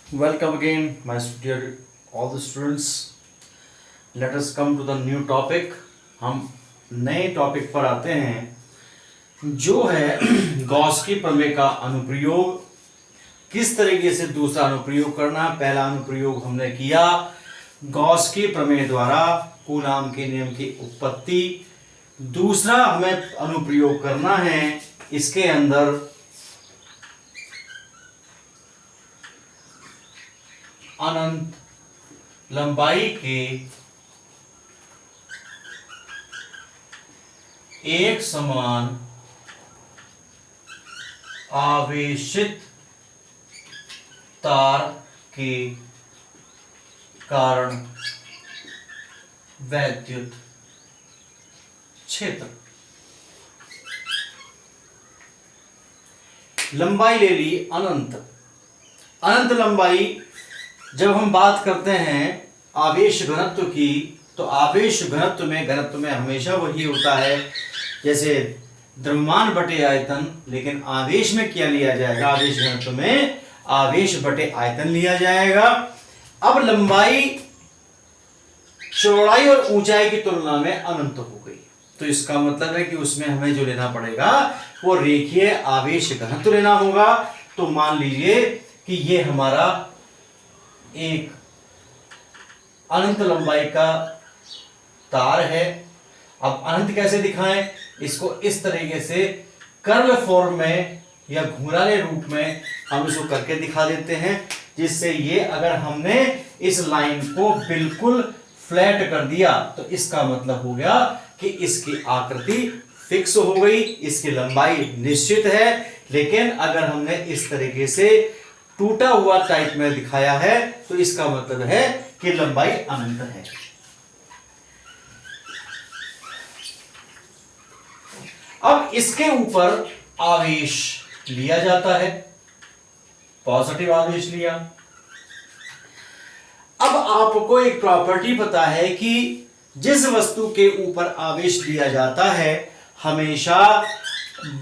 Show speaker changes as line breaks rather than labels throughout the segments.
Welcome again, my dear all the students. Let us come to the new topic. हम नए topic पर आते हैं जो है गॉस की प्रमेय का अनुप्रयोग। किस तरीके से दूसरा अनुप्रयोग करना। पहला अनुप्रयोग हमने किया गॉस की प्रमेय द्वारा कूलाम के नियम की उत्पत्ति। दूसरा हमें अनुप्रयोग करना है इसके अंदर अनंत लंबाई के एक समान आवेशित तार के कारण वैद्युत क्षेत्र। लंबाई ले ली अनंत। अनंत लंबाई जब हम बात करते हैं आवेश घनत्व की, तो आवेश घनत्व में हमेशा वही होता है जैसे द्रव्यमान बटे आयतन, लेकिन आवेश में क्या लिया जाएगा। आवेश घनत्व में आवेश बटे आयतन लिया जाएगा। अब लंबाई चौड़ाई और ऊंचाई की तुलना में अनंत हो गई, तो इसका मतलब है कि उसमें हमें जो लेना पड़ेगा वो रेखीय आवेश घनत्व लेना होगा। तो मान लीजिए कि ये हमारा एक अनंत लंबाई का तार है। अब अनंत कैसे दिखाएं, इसको इस तरीके से कर्ल फॉर्म में या घुंघराले रूप में हम इसको करके दिखा देते हैं, जिससे ये अगर हमने इस लाइन को बिल्कुल फ्लैट कर दिया तो इसका मतलब हो गया कि इसकी आकृति फिक्स हो गई, इसकी लंबाई निश्चित है। लेकिन अगर हमने इस तरीके से टूटा हुआ टाइप में दिखाया है तो इसका मतलब है कि लंबाई अनंत है। अब इसके ऊपर आवेश लिया जाता है, पॉजिटिव आवेश लिया। अब आपको एक प्रॉपर्टी पता है कि जिस वस्तु के ऊपर आवेश दिया जाता है हमेशा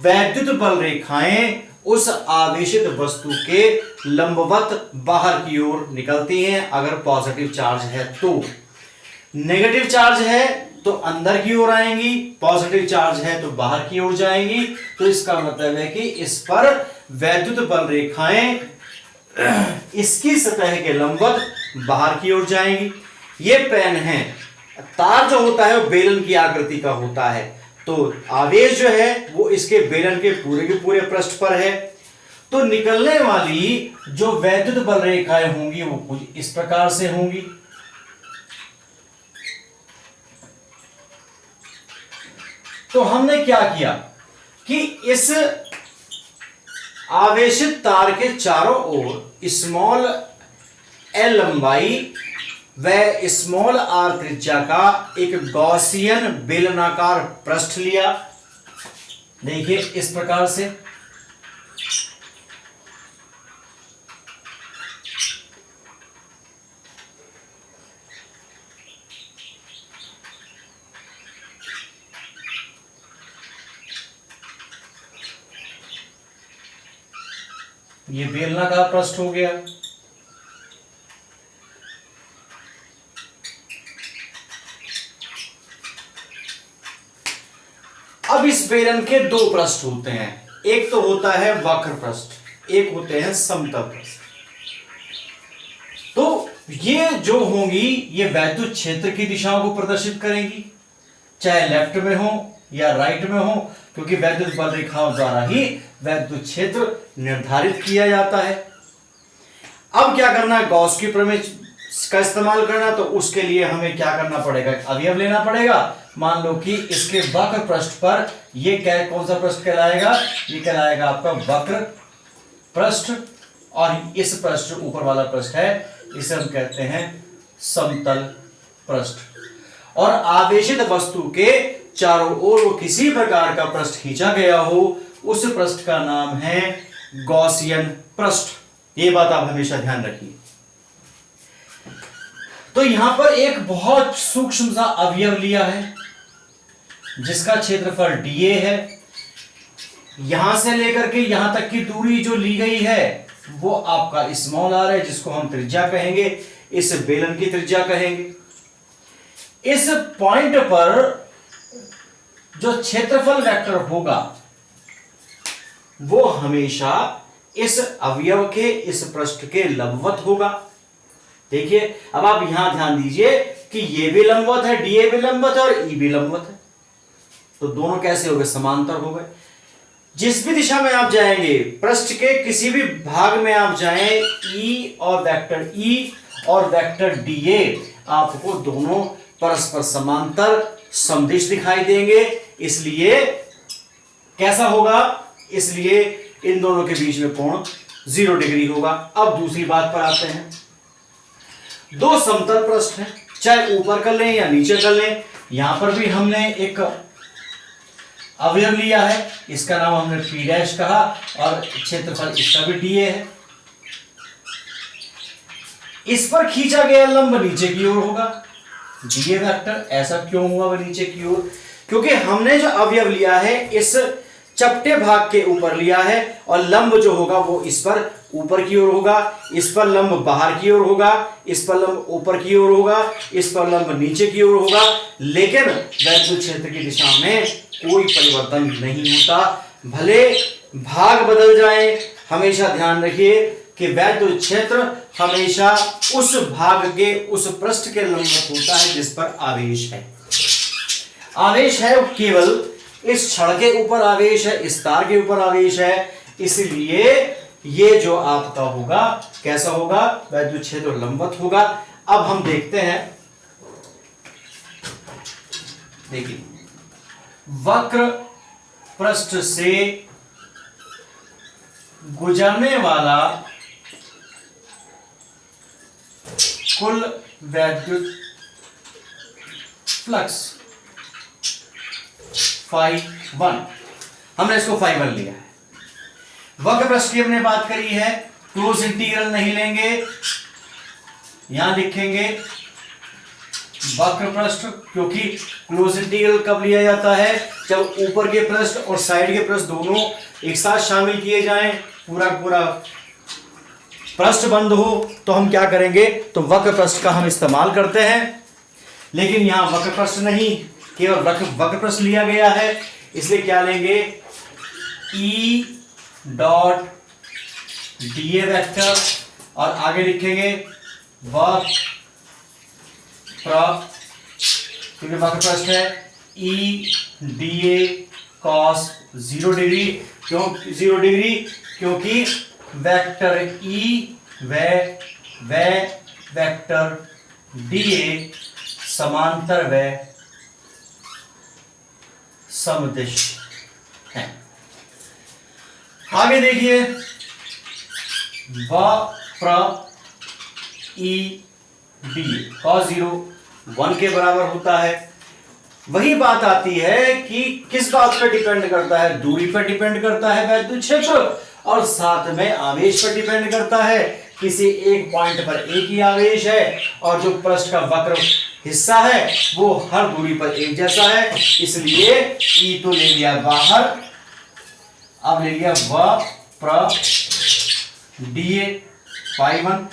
वैद्युत बल रेखाएं उस आवेशित वस्तु के लंबवत बाहर की ओर निकलती हैं। अगर पॉजिटिव चार्ज है तो, नेगेटिव चार्ज है तो अंदर की ओर आएंगी, पॉजिटिव चार्ज है तो बाहर की ओर जाएंगी। तो इसका मतलब है कि इस पर वैद्युत बल रेखाएं इसकी सतह के लंबवत बाहर की ओर जाएंगी। ये पेन है, तार जो होता है वो बेलन की आकृति का होता है, तो आवेश जो है वो इसके बेलन के पूरे पृष्ठ पर है। तो निकलने वाली जो वैद्युत बल रेखाएं होंगी वो कुछ इस प्रकार से होंगी। तो हमने क्या किया कि इस आवेशित तार के चारों ओर स्मॉल एल लंबाई व स्मॉल आर त्रिज्या का एक गॉसियन बेलनाकार पृष्ठ लिया। देखिए इस प्रकार से ये बेलनाकार पृष्ठ हो गया। अब इस बेलन के दो पृष्ठ होते हैं, एक तो होता है वक्र पृष्ठ, एक होते हैं समतल पृष्ठ। तो ये जो होंगी ये वैद्युत क्षेत्र की दिशाओं को प्रदर्शित करेंगी, चाहे लेफ्ट में हो या राइट में हो, क्योंकि वैद्युत बल रेखाओं द्वारा ही वैद्युत क्षेत्र निर्धारित किया जाता है। अब क्या करना है, गॉस की प्रमेय का इस्तेमाल करना, तो उसके लिए हमें क्या करना पड़ेगा, अवयव लेना पड़ेगा। मान लो कि इसके वक्र पृष्ठ पर ये क्या, कौन सा पृष्ठ कहलाएगा, ये कहलाएगा आपका वक्र पृष्ठ, और इस पृष्ठ ऊपर वाला पृष्ठ है इसे हम कहते हैं समतल पृष्ठ। और आवेशित वस्तु के चारों ओर वो किसी प्रकार का पृष्ठ खींचा गया हो उस पृष्ठ का नाम है गॉसियन पृष्ठ। ये बात आप हमेशा ध्यान रखिए। तो यहां पर एक बहुत सूक्ष्म सा अवयव लिया है जिसका क्षेत्रफल dA है। यहां से लेकर के यहां तक की दूरी जो ली गई है वो आपका स्मॉल आर है, जिसको हम त्रिज्या कहेंगे, इस बेलन की त्रिज्या कहेंगे। इस पॉइंट पर जो क्षेत्रफल वेक्टर होगा वो हमेशा इस अवयव के इस पृष्ठ के लंबवत होगा। देखिए अब आप यहां ध्यान दीजिए कि ये भी लंबवत है, डीए भी लंबवत है और ई भी लंबवत है, तो दोनों कैसे हो गए? समांतर हो गए। जिस भी दिशा में आप जाएंगे, पृष्ठ के किसी भी भाग में आप जाएं, ई और वेक्टर डीए आपको दोनों परस्पर समांतर समदिश दिखाई देंगे। इसलिए कैसा होगा? इसलिए इन दोनों के बीच में कोण 0 डिग्री होगा। अब दूसरी बात पर आते हैं। दो समतल पृष्ठ हैं, चाहे ऊपर कर लें या नीचे कर लें। यहां पर भी हमने एक अवयव लिया है, इसका नाम हमने P डैश कहा और क्षेत्रफल इसका भी डीए है। इस पर खींचा गया लंब नीचे की ओर होगा, डीए वेक्टर। ऐसा क्यों हुआ वो नीचे की ओर? क्योंकि हमने जो अवयव लिया है इस चपटे भाग के ऊपर लिया है और लंब जो होगा वो इस पर ऊपर की ओर होगा, इस पर लंब बाहर की ओर होगा, इस पर लंब ऊपर की ओर होगा, इस पर लंब नीचे की ओर होगा। लेकिन वैद्युत क्षेत्र की दिशा में कोई परिवर्तन नहीं होता, भले भाग बदल जाए। हमेशा ध्यान रखिए कि वैद्युत क्षेत्र हमेशा उस भाग के उस पृष्ठ के लंबवत होता है जिस पर आवेश है। आवेश है केवल इस छड़ के ऊपर आवेश है, इस तार के ऊपर आवेश है, इसलिए ये जो आपका होगा कैसा होगा? वैद्युत क्षेत्र लंबवत होगा। अब हम देखते हैं, देखिए वक्र पृष्ठ से गुजरने वाला कुल वैद्युत फ्लक्स φ1, हमने इसको φ1 लिया है। वक्र पृष्ठ की हमने बात करी है, क्लोज इंटीग्रल नहीं लेंगे, यहां लिखेंगे वक्र पृष्ठ, क्योंकि क्लोज इंटीग्रल कब लिया जाता है? जब ऊपर के पृष्ठ और साइड के पृष्ठ दोनों एक साथ शामिल किए जाएं, पूरा पृष्ठ बंद हो, तो हम क्या करेंगे? तो वक्र पृष्ठ का हम इस्तेमाल करते हैं। लेकिन यहां वक्र पृष्ठ नहीं, केवल वक्र पृष्ठ लिया गया है, इसलिए क्या लेंगे? ई डॉट डीए वेक्टर और आगे लिखेंगे वक्र, क्योंकि वक्र पृष्ठ है, ई डीए कॉस 0 डिग्री। क्यों 0 डिग्री? क्योंकि वेक्टर ई व वेक्टर डीए समांतर व समदिश है। आगे देखिए वक्र ई डी cos 0 1 के बराबर होता है। वही बात आती है कि किस बात पर डिपेंड करता है? दूरी पर डिपेंड करता है वैद्युत क्षेत्र, और साथ में आवेश पर डिपेंड करता है। किसी एक पॉइंट पर एक ही आवेश है और जो पृष्ठ का वक्र हिस्सा है वो हर दूरी पर एक जैसा है, इसलिए ई तो ले लिया बाहर, अब ले लिया वक्र डीए φ1।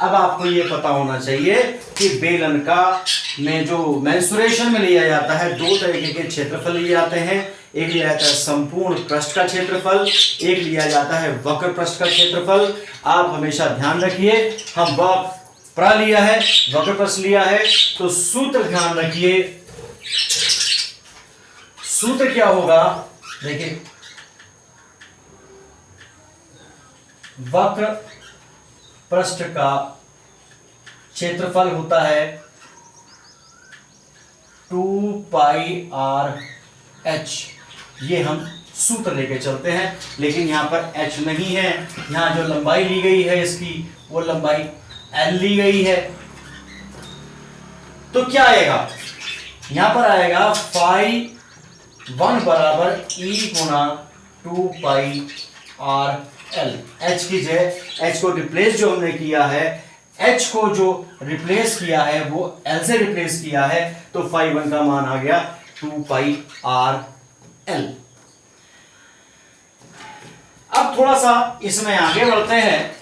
अब आपको ये पता होना चाहिए कि बेलन का में जो मेंसुरेशन में लिया जाता है, दो तरीके के क्षेत्रफल लिए जाते हैं। एक लिया जाता है संपूर्ण पृष्ठ का क्षेत्रफल, एक लिया जाता है वक्र पृष्ठ का क्षेत्रफल। आप हमेशा ध्यान रखिए, हम वक्र लिया है, वक्र पृष्ठ लिया है, तो सूत्र ध्यान रखिए। सूत्र क्या होगा? देखिए वक्र पृष्ठ का क्षेत्रफल होता है 2πr h। ये हम सूत्र लेके चलते हैं, लेकिन यहां पर h नहीं है, यहां जो लंबाई ली गई है इसकी वो लंबाई l ली गई है। तो क्या आएगा? यहां पर आएगा φ1 बराबर e गुणा 2πr l। h की जगह h को रिप्लेस जो हमने किया है, h को जो रिप्लेस किया है वो l से रिप्लेस किया है, तो φ1 का मान आ गया 2πr l। अब थोड़ा सा इसमें आगे बढ़ते हैं।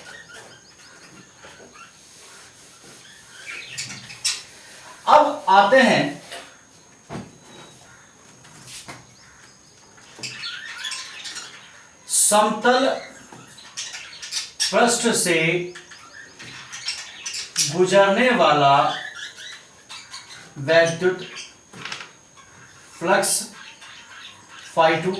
अब आते हैं समतल पृष्ठ से गुजरने वाला वैद्युत फ्लक्स φ2।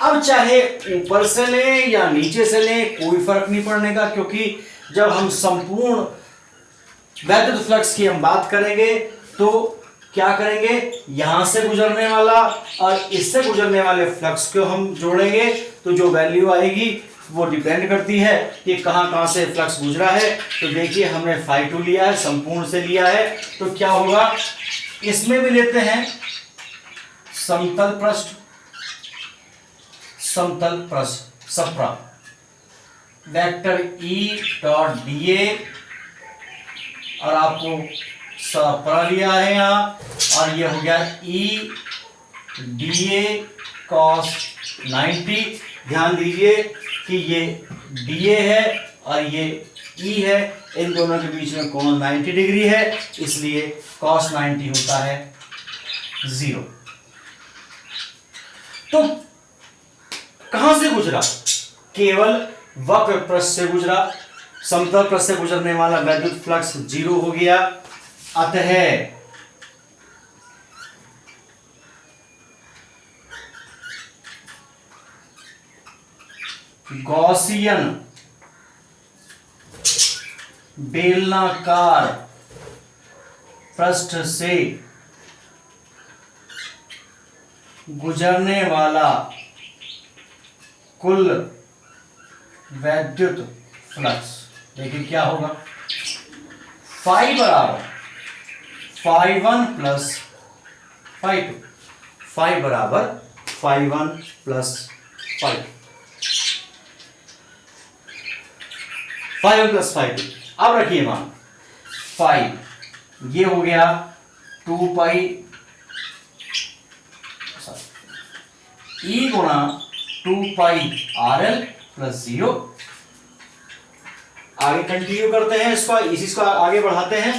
अब चाहे ऊपर से लें या नीचे से लें कोई फर्क नहीं पड़ने का, क्योंकि जब हम संपूर्ण वैद्युत फ्लक्स की हम बात करेंगे तो क्या करेंगे, यहां से गुजरने वाला और इससे गुजरने वाले फ्लक्स को हम जोड़ेंगे तो जो वैल्यू आएगी वो डिपेंड करती है कि कहां कहां से फ्लक्स गुजरा है। तो देखिए हमने φ2 लिया है, संपूर्ण से लिया है, तो क्या होगा, इसमें भी लेते हैं समतल पृष्ठ, समतल पृष्ठ सप्रा वेक्टर E.dA और आपको सप्रा लिया है यहां, और ये हो गया E.dA cos 90। ध्यान दीजिए कि ये dA है और ये E है, इन दोनों के बीच में कोण 90 डिग्री है, इसलिए cos 90 होता है 0। तो कहां से गुजरा, केवल वक्र पृष्ठ से गुजरा, समतल पृष्ठ से गुजरने वाला वैद्युत फ्लक्स 0 हो गया। अतः गॉसियन बेलनाकार पृष्ठ से गुजरने वाला कुल वैद्युत फ्लक्स, देखिए क्या होगा, फाई बराबर φ1 प्लस φ2, फाई बराबर φ1 प्लस φ2, φ1 प्लस φ2। अब रखिए मान फाई, ये हो गया 2 पाई E गुणा 2 पाई RL प्लस 0। आगे कंटिन्यू करते हैं इसको, इसी को आगे बढ़ाते हैं।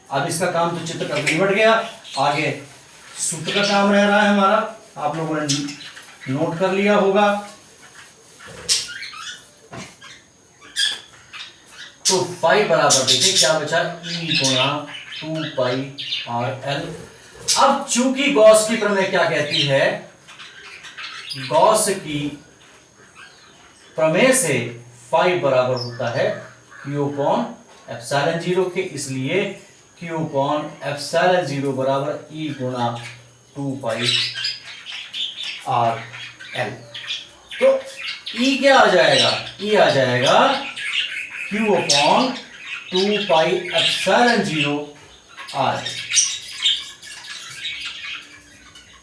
अब इसका काम तो चित्र का निबट गया, आगे सूत्र का काम रह रहा है हमारा, आप लोगों ने नोट कर लिया होगा। तो फाई बराबर देखिए क्या बचा, E गुणा 2 पाई RL। अब चूंकि गॉस की प्रमेय क्या कहती है, गॉस की प्रमेय से फाई बराबर होता है Q अपॉन एप्सिलॉन 0 के, इसलिए Q अपॉन एप्सिलॉन 0 बराबर E गुणा 2 पाई RL। तो E क्या आ जाएगा, E आ जाएगा Q upon 2 pi epsilon 0 RL।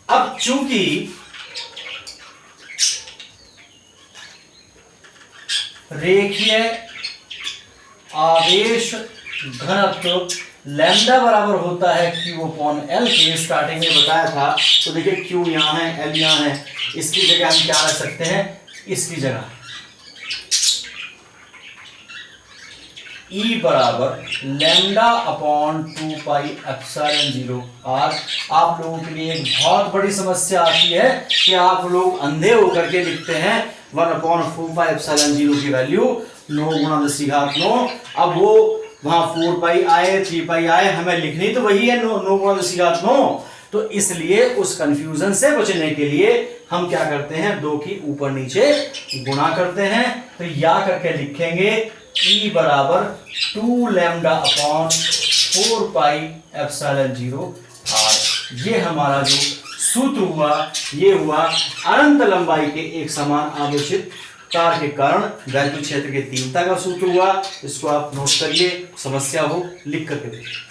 अब चूंकि रेखीय आवेश घनत्व लैम्डा बराबर होता है Q अपॉन L के, स्टार्टिंग में बताया था। तो देखिए Q यहाँ है, L यहाँ है, इसकी जगह हम क्या रख सकते हैं, इसकी जगह E बराबर lambda upon 2 pi epsilon 0 R। आप लोगों के लिए एक बहुत बड़ी समस्या आती है कि आप लोग अंधे होकर के लिखते हैं 1 अपॉन 4 पाई एप्सिलॉन 0 की वैल्यू 9 गुणा 10⁹। अब वो वहां 4 पाई आए 3 पाई आए, हमें लिखनी तो वही है 9 गुणा 10⁹। तो इसलिए उस कंफ्यूजन से बचने के लिए हम क्या करते हैं, 2 की ऊपर नीचे गुणा करते हैं। तो या करके लिखेंगे E बराबर 2 lambda upon 4 pi epsilon 0 R। ये हमारा जो सूत्र हुआ, ये हुआ अनंत लंबाई के एक समान आवेशित तार के कारण वैद्युत क्षेत्र की तीव्रता का सूत्र हुआ। इसको आप नोट करिए, समस्या हो लिख करके देखिए।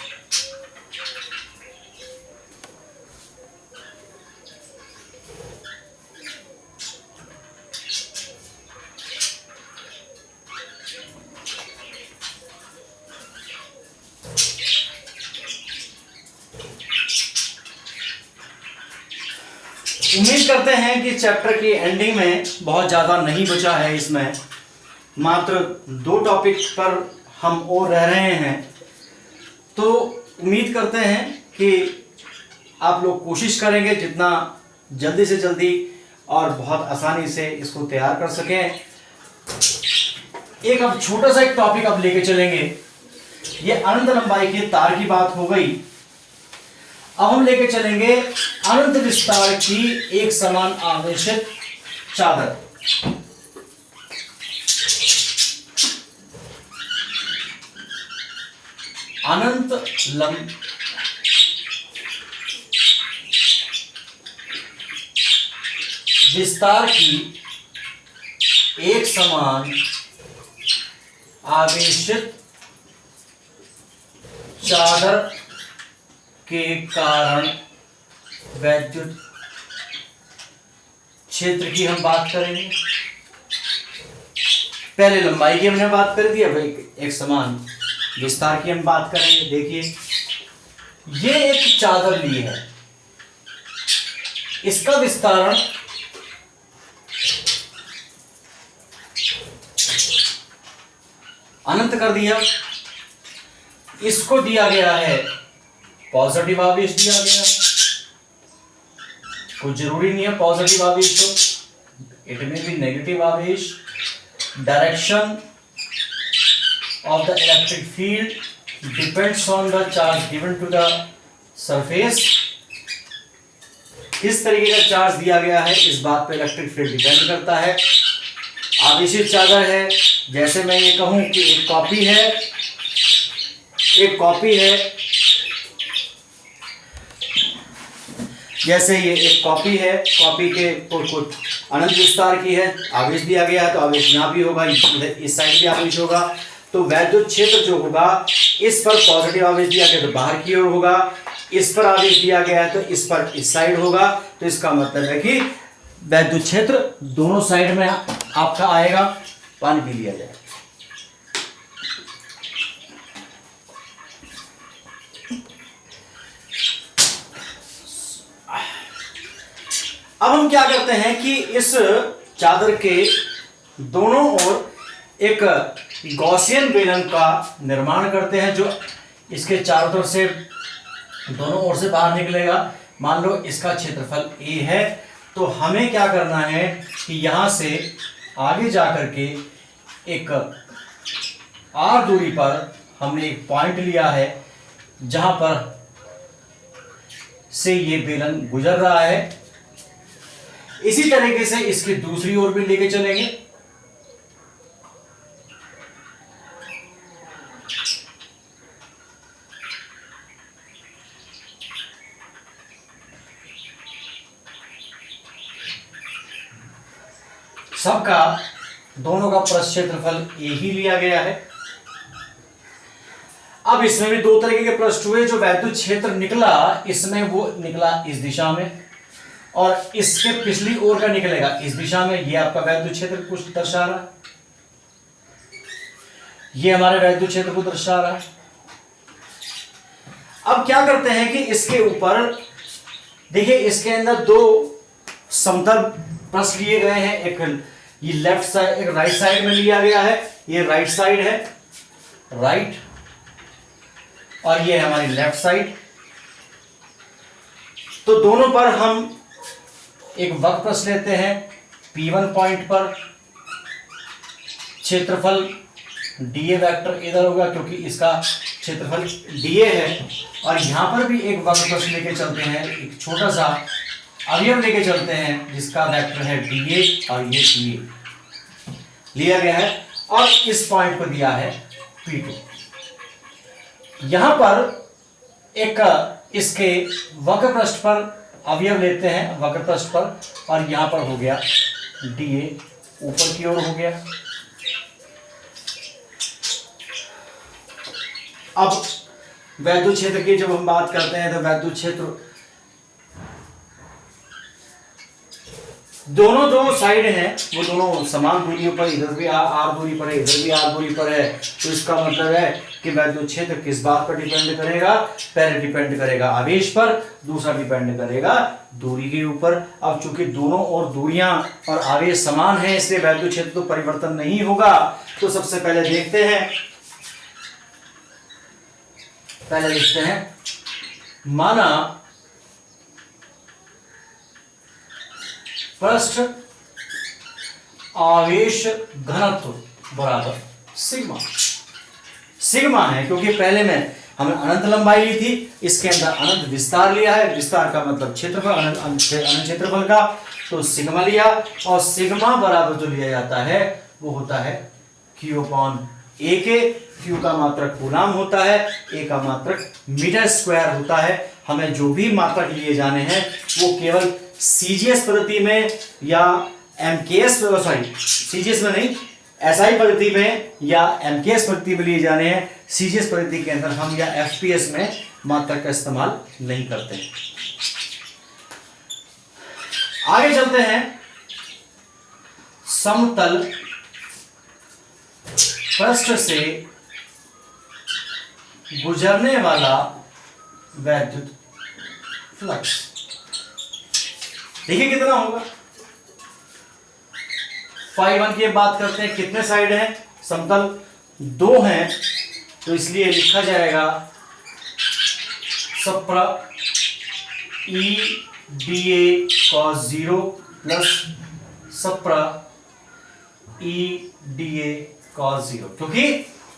उम्मीद करते हैं कि चैप्टर की एंडिंग में बहुत ज़्यादा नहीं बचा है, इसमें मात्र 2 टॉपिक पर हम और रह रहे हैं। तो उम्मीद करते हैं कि आप लोग कोशिश करेंगे जितना जल्दी से जल्दी और बहुत आसानी से इसको तैयार कर सकें। एक अब छोटा सा एक टॉपिक अब लेके चलेंगे। ये अनंत लंबाई के तार की बात हो गई। अब हम लेके चलेंगे अनंत विस्तार की एक समान आवेशित चादर। अनंत विस्तार की एक समान आवेशित चादर के कारण वैद्युत क्षेत्र की हम बात करेंगे। पहले लंबाई की हमने बात कर दी, अब एक समान विस्तार की हम बात करेंगे। देखिए, ये एक चादर ली है, इसका विस्तारण अनंत कर दिया। इसको दिया गया है पॉजिटिव आवेश दिया गया। कुछ जरूरी नहीं है पॉजिटिव आवेश तो, इट में भी नेगेटिव आवेश। Direction of the electric field depends on the charge given to the surface। किस तरीके का चार्ज दिया गया है इस बात पे इलेक्ट्रिक फील्ड डिपेंड करता है। आवेशित चादर है, जैसे मैं ये कहूं कि एक कॉपी है, जैसे ये एक कॉपी है, कॉपी के कुछ अनंत विस्तार की है, आवेश दिया गया है तो आवेश यहाँ भी होगा, इस साइड भी आवेश होगा। तो वैद्युत क्षेत्र जो होगा, इस पर पॉजिटिव आवेश दिया गया तो बाहर की ओर होगा, इस पर आवेश दिया गया है तो इस पर इस साइड होगा। तो इसका मतलब है कि वैद्युत क्षेत्र दोनों साइड में आपका आएगा। पानी पी लिया जाए। अब हम क्या करते हैं कि इस चादर के दोनों ओर एक गॉसियन बेलन का निर्माण करते हैं, जो इसके चारों तरफ से दोनों ओर से बाहर निकलेगा। मान लो इसका क्षेत्रफल A है, तो हमें क्या करना है कि यहां से आगे जाकर के एक R दूरी पर हमने एक पॉइंट लिया है, जहां पर से ये बेलन गुजर रहा है। इसी तरीके से इसकी दूसरी ओर भी लेके चलेंगे। सबका दोनों का पृष्ठ क्षेत्रफल A ही लिया गया है। अब इसमें भी 2 तरीके के पृष्ठ हुए। जो वैद्युत क्षेत्र निकला, इसमें वो निकला इस दिशा में, और इसके पिछली ओर का निकलेगा इस दिशा में। ये आपका वैद्युत क्षेत्र कुछ दर्शा रहा है, ये हमारे वैद्युत क्षेत्र को दर्शा रहा है। अब क्या करते हैं कि इसके ऊपर देखिए, इसके अंदर 2 समतल पृष्ठ लिए गए हैं। एक ये लेफ्ट साइड, एक राइट साइड में लिया गया है। ये राइट साइड है, राइट, और ये है हमारी लेफ्ट साइड। तो दोनों पर हम एक वक्र पृष्ठ लेते हैं। P1 पॉइंट पर क्षेत्रफल dA वेक्टर इधर होगा, क्योंकि इसका क्षेत्रफल dA है। और यहां पर भी एक वक्र पृष्ठ लेके चलते हैं, एक छोटा सा अवयव लेके चलते हैं जिसका वेक्टर है dA, और ये dA लिया गया है। और इस पॉइंट को दिया है P2। यहां पर एक इसके वक्र पृष्ठ पर अवयव लेते हैं, वक्र पृष्ठ पर, और यहां पर हो गया dA, ऊपर की ओर हो गया। अब वैद्युत क्षेत्र की जब हम बात करते हैं तो वैद्युत क्षेत्र दोनों जो साइड हैं वो दोनों समान दूरी पर, इधर भी आर दूरी पर है, इधर भी आर दूरी पर है, तो इसका मतलब है कि वैद्युत क्षेत्र किस बात पर डिपेंड करेगा? पहले डिपेंड करेगा आवेश पर, दूसरा डिपेंड करेगा दूरी के ऊपर। अब चूंकि दोनों और दूरियां और आवेश समान है, इसलिए वैद्युत क्षेत्र तो परिवर्तन नहीं होगा। तो सबसे पहले देखते हैं, पहले लिखते हैं, माना पृष्ठ आवेश घनत्व बराबर सिग्मा। सिग्मा है क्योंकि पहले में हमने अनंत लंबाई ली थी, इसके अंदर अनंत विस्तार लिया है, विस्तार का मतलब क्षेत्रफल, अनंत क्षेत्रफल का, तो सिग्मा लिया। और सिग्मा बराबर जो लिया जाता है वो होता है Q अपॉन A के। Q का मात्रक कूलाम होता है, A का मात्रक मीटर स्क्वायर होता है। हमें जो भी मात्रक लिए जाने हैं वो केवल सीजीएस पद्धति में या एमकेएस, सॉरी सीजीएस में नहीं, एसआई पद्धति में या एमकेएस पद्धति में लिए जाने हैं। सीजीएस पद्धति के अंदर हम या एफपीएस में मात्रक का इस्तेमाल नहीं करते। आगे चलते हैं, समतल पृष्ठ से गुजरने वाला वैद्युत फ्लक्स। देखिए कितना होगा। φ1 की बात करते हैं, कितने साइड हैं? समतल दो हैं, तो इसलिए लिखा जाएगा Sapra E D A cos 0 plus Sapra E D A cos 0। क्योंकि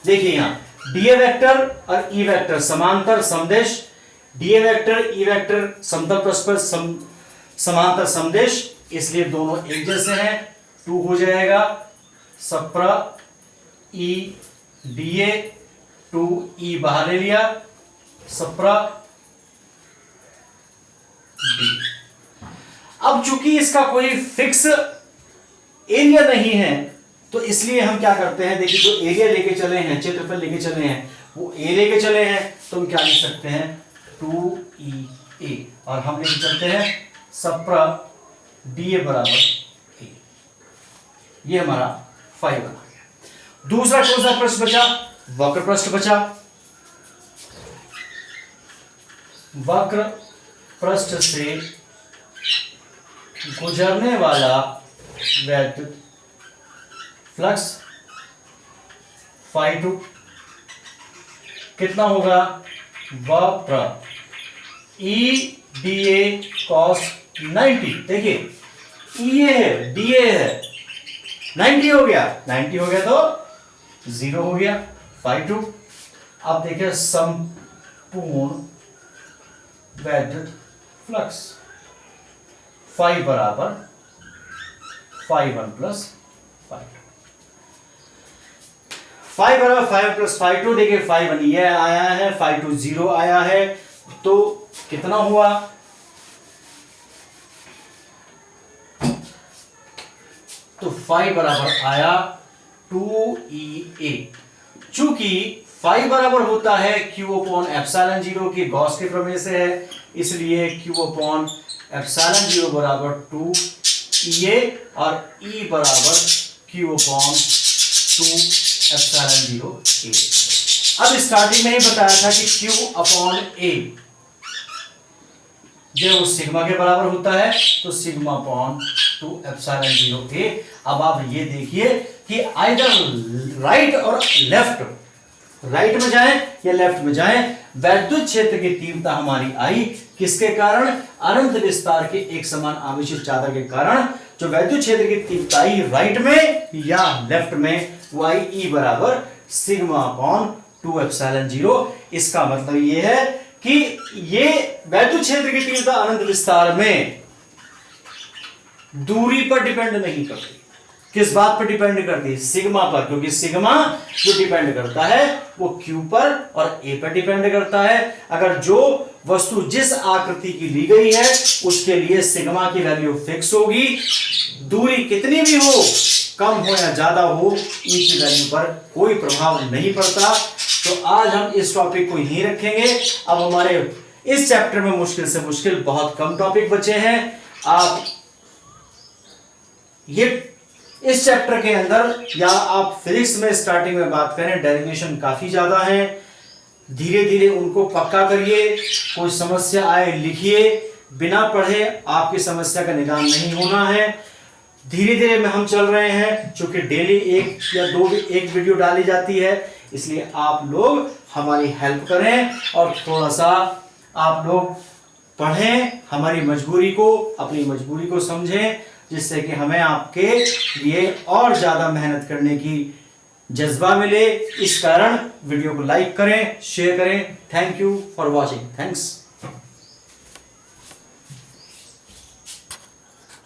देखिए यहां डी ए वेक्टर और ई वेक्टर समांतर समदेश, D A vector E vector समतल परस्पर समांतर समदेश, इसलिए दोनों एक जैसे हैं। 2 हो जाएगा सप्रा ई डी ए, 2 ई बाहर ले लिया, सप्रा डी। अब चूंकि इसका कोई फिक्स एरिया नहीं है, तो इसलिए हम क्या करते हैं, देखिए जो एरिया लेके चले हैं, क्षेत्रफल लेके चले हैं, वो ए लेके चले हैं, तो हम क्या लिख सकते हैं 2EA, और हम लेके चलते हैं सप्रा DA बराबर ए। ये हमारा फाइव बना गया। दूसरा कौन सा पृष्ठ बचा? वक्र पृष्ठ बचा। वक्र पृष्ठ से गुजरने वाला वैद्युत फ्लक्स φ2 कितना होगा? वक्र EDA cos 90। देखिए EA है, DA है, 90 हो गया, 90 हो गया तो 0 हो गया φ2। अब देखिए संपूर्ण वैद्युत फ्लक्स φ बराबर φ1 प्लस φ2। φ बराबर φ1 प्लस φ2। देखिए φ1 ये आया है, φ2 0 आया है, तो कितना हुआ? तो φ बराबर आया 2EA। चूंकि φ बराबर होता है Q अपॉन एप्सिलॉन 0 की गॉस के प्रमेय से है, इसलिए Q अपॉन एप्सिलॉन 0 बराबर 2EA और E बराबर Q अपॉन 2 एप्सिलॉन 0A। अब स्टार्टिंग में ही बताया था कि Q अपॉन A जो सिग्मा के बराबर होता है, तो सिग्मा अपॉन 2 एप्सिलॉन 0A। अब आप ये देखिए कि आइदर राइट और लेफ्ट, राइट में जाएं या लेफ्ट में जाएं, वैद्युत क्षेत्र की तीव्रता हमारी आई किसके कारण? अनंत विस्तार के एक समान आवेशित चादर के कारण। जो वैद्युत क्षेत्र की तीव्रता आई राइट में या लेफ्ट में, वो आई E बराबर सिग्मा अपॉन 2 एप्सिलॉन 0। इसका मतलब ये है कि ये वैद्युत क्षेत्र की तीव्रता अनंत विस्तार में दूरी पर डिपेंड नहीं करती। किस बात पर डिपेंड करती है? सिग्मा पर, क्योंकि सिग्मा जो डिपेंड करता है वो Q पर और A पर डिपेंड करता है। अगर जो वस्तु जिस आकृति की ली गई है उसके लिए सिग्मा की वैल्यू फिक्स होगी, दूरी कितनी भी हो, कम हो या ज्यादा हो, E की वैल्यू पर कोई प्रभाव नहीं पड़ता। तो आज हम इस टॉपिक को यहीं रखेंगे। अब हमारे इस चैप्टर में मुश्किल से मुश्किल बहुत कम टॉपिक बचे हैं। आप ये इस चैप्टर के अंदर या आप फिजिक्स में स्टार्टिंग में बात करें डेरिवेशन काफी ज्यादा है, धीरे धीरे उनको पक्का करिए। कोई समस्या आए लिखिए, बिना पढ़े आपकी समस्या का निदान नहीं होना है। धीरे धीरे में हम चल रहे हैं, चूंकि डेली एक या दो एक वीडियो डाली जाती है, इसलिए आप लोग हमारी हेल्प करें और थोड़ा सा आप लोग पढ़ें, हमारी मजबूरी को, अपनी मजबूरी को समझें, जिससे कि हमें आपके लिए और ज़्यादा मेहनत करने की जज्बा मिले। इस कारण वीडियो को लाइक करें, शेयर करें। Thank you for watching. Thanks.